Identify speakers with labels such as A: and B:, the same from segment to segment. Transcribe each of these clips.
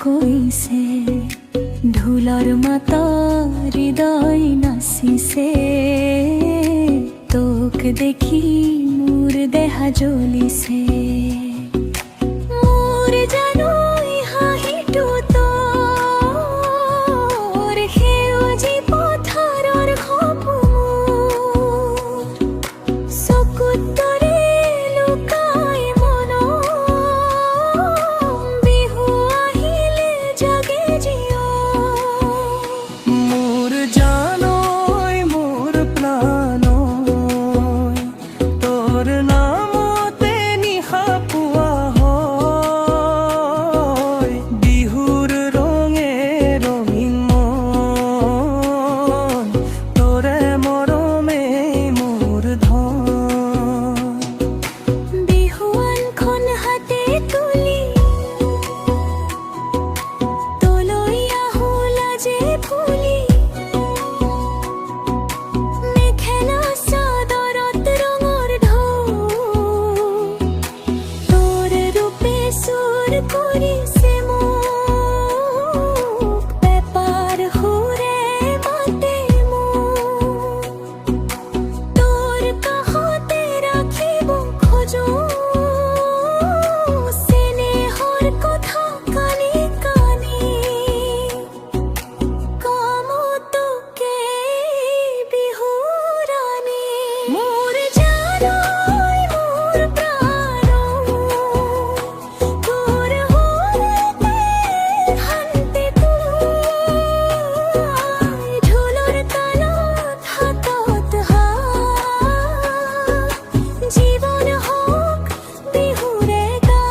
A: কৈছে ঢোলৰ মাত হৃদয় নাচিছে তোক দেখি মোৰ দেহা জ্বলিছে মোৰ জানো হাঁহিটো তোৰ সেউজী পথাৰৰ সপোন চকুত তৰে লুকাই মনত বিহু আহিলে জাগে জিয়
B: মোৰ জানৈ মোৰ প্ৰাণৈ তোৰ নামতে নিশা পোৱা হয় বিহুৰ ৰঙে ৰঙীন মন তোৰে মৰমে মোৰ ধন
A: বিহুৱানখন হাতে তুলি তলৈ আহো লাজে ফুলি মেখেলা চাদৰত ৰঙৰ ঢৌ তোৰ ৰূপে চুৰ কৰিছে মোক পেপাৰ সুৰে মাতে মোক তোৰ কাষতে ৰাখিব খোজো চেনেহৰ কথা কানি কানি কমো তোকে বিহুৰাণী মোৰ জানৈ মোৰ প্ৰাণৈ তোৰ সুৰতে শান্তি পায় ঢোলৰ তালত হাতত হাত জীৱন হওক বিহুৰে গান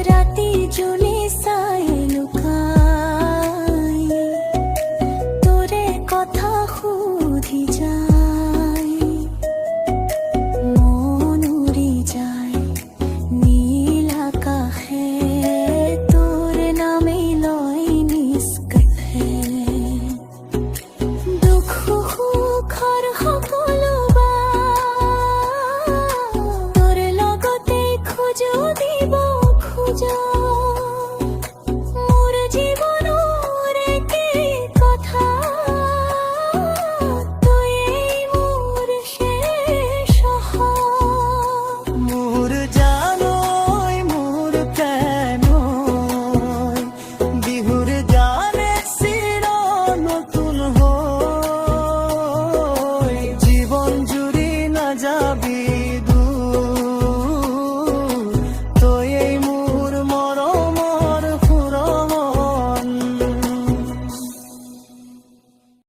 A: ৰাতি জোনে চাই লুকাই তোৰে কথা সুধি যায় মন উৰি যায় নীল আকাশে তোৰ নামেই লয় নিষ্কাষে দুখ সুখৰ সকলো তোৰ লগতে খোজো দিব খোজা মোৰ জীৱনৰ একেই কথা তয়েই মোৰ শেষ সহায়
B: মোৰ জানৈ মোৰ প্ৰাণৈ বিহুৰ গানে চিৰ নতুন হৈ জীৱন জুৰি নাযাবি